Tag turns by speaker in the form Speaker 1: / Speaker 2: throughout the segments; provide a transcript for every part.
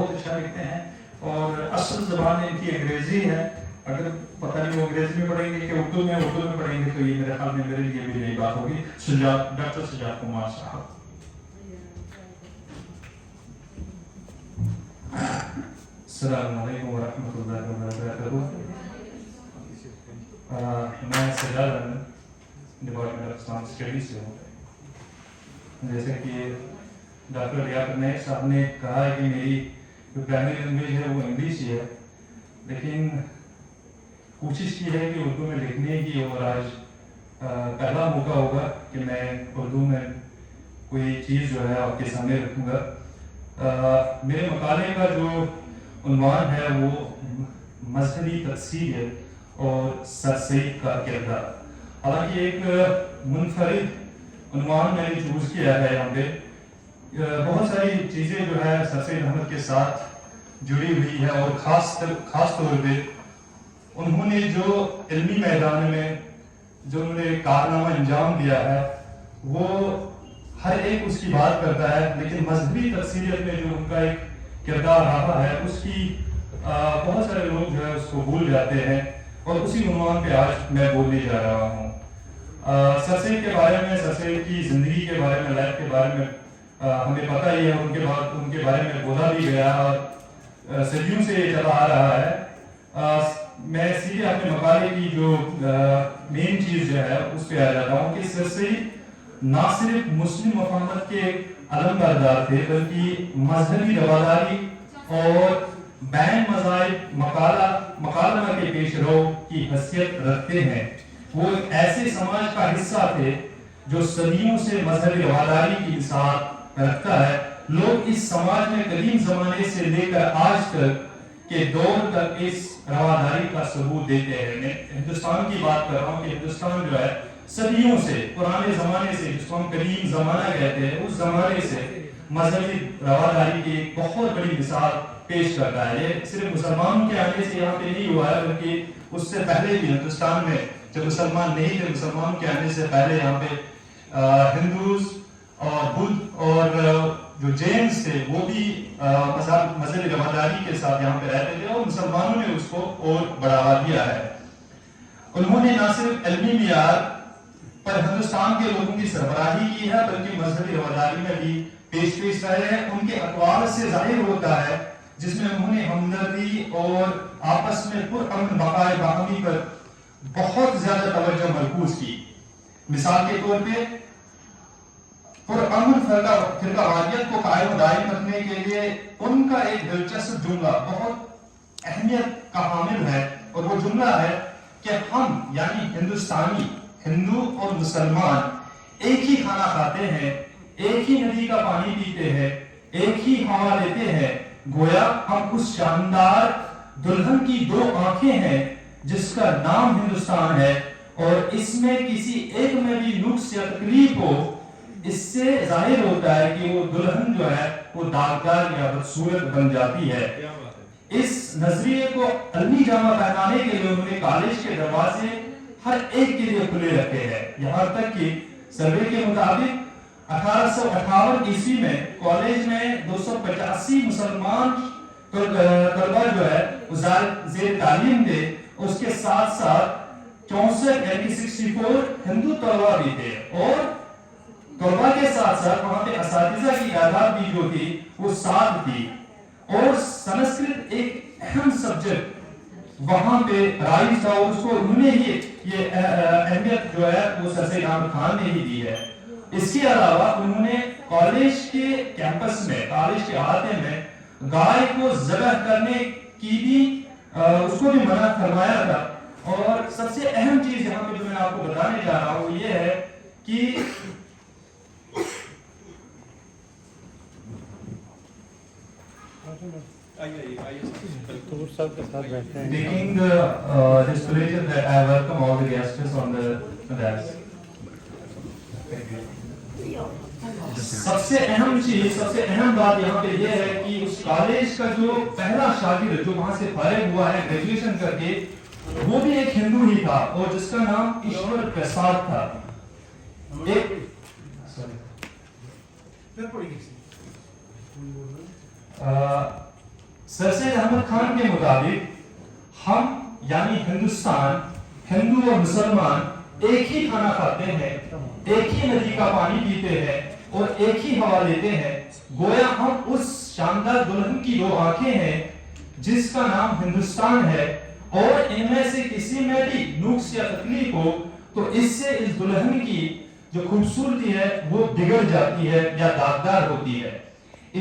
Speaker 1: بہت اچھا لکھتے ہیں، اور اصل زبان ان کی انگریزی ہے. اگر پتہ نہیں وہ انگریزی میں پڑھیں گے کہ اردو میں پڑھیں گے تو یہ میرے خیال میں میرے لیے بھی نئی بات ہوگی. ڈاکٹر سجاد کمار صاحب. السلام علیکم ورحمۃ اللہ وبرکاتہ. میں Sajjad Ahmad department of Islamic studies سے ہوں. جیسے کہ ڈاکٹر ریاض نائک صاحب نے کہا ہے کہ میری جو پرائمری لینگویج ہے وہ انگلش ہی ہے، لیکن کوشش کی ہے کہ اردو میں لکھنے کی، اور آج پہلا موقع ہوگا کہ میں اردو میں کوئی چیز جو ہے آپ کے سامنے رکھوں گا. میرے مقالے کا جو عنوان ہے وہ مذہبی تفسیر اور سر سید کا کردار. حالانکہ ایک منفرد عنوان میں نے چوز کیا ہے. یہاں پہ بہت ساری چیزیں جو ہے سر سید احمد کے ساتھ جڑی ہوئی ہے، اور خاص طور پہ انہوں نے جو علمی میدان میں جو انہوں نے کارنامہ انجام دیا ہے وہ ہر ایک اس کی بات کرتا ہے، لیکن مذہبی تفسیریت میں جو ان کا ایک کردار رہا ہے اس کی بہت سارے لوگ جو ہے اس کو بھول جاتے ہیں، اور اسی عنوان پہ آج میں بولنے جا رہا ہوں. سر سید کے بارے میں، سر سید کی زندگی کے بارے میں، لائف کے بارے میں ہمیں پتہ ہی ہے. ان کے بارے میں بولا بھی گیا اور صدیوں سے یہ چلا آ رہا ہے. میں سیدھے اپنے مقالے کی جو مین چیز جو ہے اس پہ آ جاتا ہوں کہ سر سید نہ صرف مسلم مفاہمت کے علم بردار تھے، بلکہ مذہبی رواداری اور بین مذاہب مکالمہ کے پیش رو کی حیثیت رکھتے ہیں. وہ ایک ایسے سماج کا حصہ تھے جو صدیوں سے مذہبی رواداری کی مثال رکھتا ہے. لوگ اس سماج میں قدیم زمانے سے لے کر آج تک کے دور تک اس رواداری کا ثبوت دیتے ہیں. میں ہندوستان کی بات کر رہا ہوں کہ ہندوستان جو ہے صدیوں سے، پرانے زمانے سے، جس کو ہم قدیم زمانہ کہتے ہیں، اس زمانے سے مذہبی رواداری کی ایک بہت بڑی مثال پیش کرتا ہے. یہ صرف مسلمانوں کے آنے سے یہاں پہ نہیں ہوا ہے، بلکہ اس سے پہلے بھی ہندوستان میں جب مسلمان نہیں تھے، مسلمانوں کے آنے سے پہلے یہاں پہ ہندوز اور بدھ اور جو جینز تھے وہ بھی مذہبی رواداری کے ساتھ یہاں پہ رہتے تھے، اور مسلمانوں نے اس کو اور بڑھاوا دیا ہے. انہوں نے نہ صرف علمی معیار پر ہندوستان کے لوگوں کی سربراہی کی ہے، بلکہ مذہبی رواداری میں بھی پیش رہے ہیں. ان کے اقوال سے ظاہر ہوتا ہے جس میں انہوں نے ہمدردی اور آپس میں پرامن بقائے باہمی پر بہت زیادہ توجہ مرکوز کی. مثال کے طور پہ پرامن فرقہ واریت کو قائم و دائم رکھنے کے لیے ان کا ایک دلچسپ جملہ بہت اہمیت کا حامل ہے، اور وہ جملہ ہے کہ ہم یعنی ہندوستانی، ہندو اور مسلمان ایک ہی کھانا کھاتے ہیں، ایک ہی ندی کا پانی پیتے ہیں، ایک ہی ہوا لیتے ہیں. گویا ہم اس شاندار دلہن کی دو آنکھیں ہیں جس کا نام ہندوستان ہے، اور اس میں کسی ایک میں بھی نقص یا تکلیف ہو، اس سے ظاہر ہوتا ہے کہ وہ دلہن جو ہے وہ داغدار یا بدصورت بن جاتی ہے. اس نظریے کو علمی جامہ پہنانے کے لیے انہوں نے کالج کے دروازے ہر ایک کے لیے کھلے رکھے ہیں. یہاں تک کہ سروے کے مطابق 1858 عیسوی میں کالج میں 285 مسلمان طلبہ جو ہے زیر تعلیم تھے. اس کے ساتھ ساتھ 64 یعنی 64 ہندو طلبہ بھی تھے، اور طلبہ کے ساتھ ساتھ وہاں پہ اساتذہ کی تعداد بھی جو تھی وہ 7 تھی. اور سنسکرت ایک اہم سبجیکٹ وہاں پہ رائج تھا، اور اس کو انہوں نے ہی یہ اہمیت جو ہے وہ سر سید احمد خان نے ہی دی ہے. اس کے علاوہ انہوں نے کالج کے کیمپس میں، کالج کے احاطے میں گائے کو ذبح کرنے کی بھی اس کو بھی منع فرمایا تھا. اور سب سے اہم چیز یہاں پہ جو میں آپ کو بتانے جا رہا ہوں یہ ہے کہ taking this pleasure that I welcome all the guests on the dais. سب سے اہم چیز، سب سے اہم بات یہاں پہ یہ ہے کہ اس کالج کا جو پہلا شاگرد جو وہاں سے فارغ ہوا ہے گریجویشن کر کے، وہ بھی ایک ہندو ہی تھا، اور جس کا نام ایشور پرساد تھا. سر سید احمد خان کے مطابق ہم یعنی ہندوستان، ہندو اور مسلمان ایک ہی کھانا کھاتے ہیں، ایک ہی ندی کا پانی پیتے ہیں اور ایک ہی ہوا لیتے ہیں، گویا ہم اس شاندار دلہن کی دو آنکھیں ہیں جس کا نام ہندوستان ہے، اور ان میں سے کسی میں بھی نقص یا تکلیف ہو تو اس سے اس دلہن کی جو خوبصورتی ہے وہ بگڑ جاتی ہے یا داغدار ہوتی ہے۔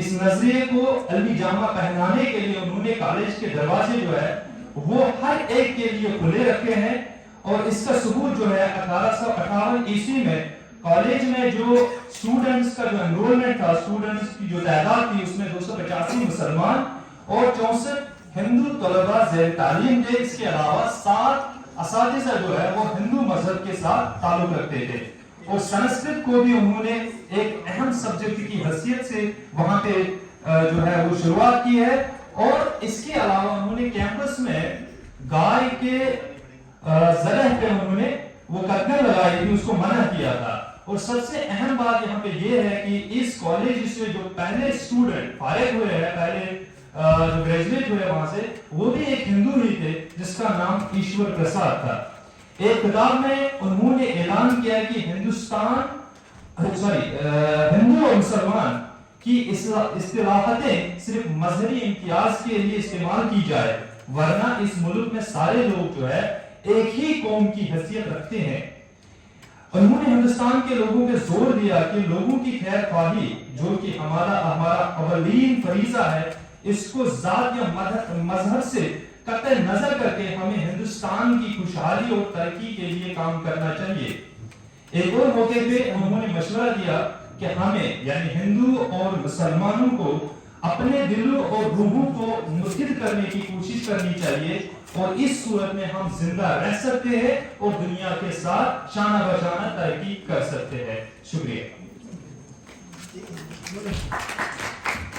Speaker 1: اس نظریے کو علمی جامہ پہنانے کے لیے انہوں نے کالج کے دروازے جو ہے وہ ہر ایک کے لیے کھلے رکھے ہیں، اور اس کا ثبوت جو ہے 1858 عیسوی میں کالج میں جو اسٹوڈنٹس کا جو انرولمنٹ تھا، اسٹوڈنٹس کی جو تعداد تھی اس میں 285 مسلمان اور 64 ہندو طلباء زیر تعلیم تھے۔ اس کے علاوہ 7 اساتذہ جو ہے وہ ہندو مذہب کے ساتھ تعلق رکھتے تھے، اور سنسکرت کو بھی انہوں نے ایک اہم سبجیکٹ کی حیثیت سے وہاں پہ جو ہے وہ شروعات کی ہے۔ اور اس کے علاوہ انہوں نے کیمپس میں گائے کے ذبح پہ انہوں نے وہ قدر لگائی تھی، اس کو منع کیا تھا۔ اور سب سے اہم بات یہاں پہ یہ ہے کہ اس کالج سے جو پہلے اسٹوڈنٹ فارغ ہوئے ہیں، پہلے جو گریجویٹ ہوئے وہاں سے، وہ بھی ایک ہندو ہی تھے جس کا نام ایشور پرساد تھا۔ ایک کتاب میں انہوں نے اعلان کیا کہ ہندو اور مسلمان کی اصطلاحاتیں صرف مذہبی امتیاز کے لیے استعمال کی جائے، ورنہ اس ملک میں سارے لوگ جو ہے ایک ہی قوم کی حیثیت رکھتے ہیں۔ انہوں نے ہندوستان کے لوگوں پہ زور دیا کہ لوگوں کی خیر خواہی جو کہ ہمارا اولین فریضہ ہے، اس کو ذات یا مذہب سے قطع نظر کر کے ہمیں ہندوستان کی خوشحالی اور ترقی کے لیے کام کرنا چاہیے۔ ایک اور موقع پہ انہوں نے مشورہ دیا کہ ہمیں یعنی ہندو اور مسلمانوں کو اپنے دلوں اور روحوں کو متحد کرنے کی کوشش کرنی چاہیے، اور اس صورت میں ہم زندہ رہ سکتے ہیں اور دنیا کے ساتھ شانہ بشانہ ترقی کر سکتے ہیں۔ شکریہ۔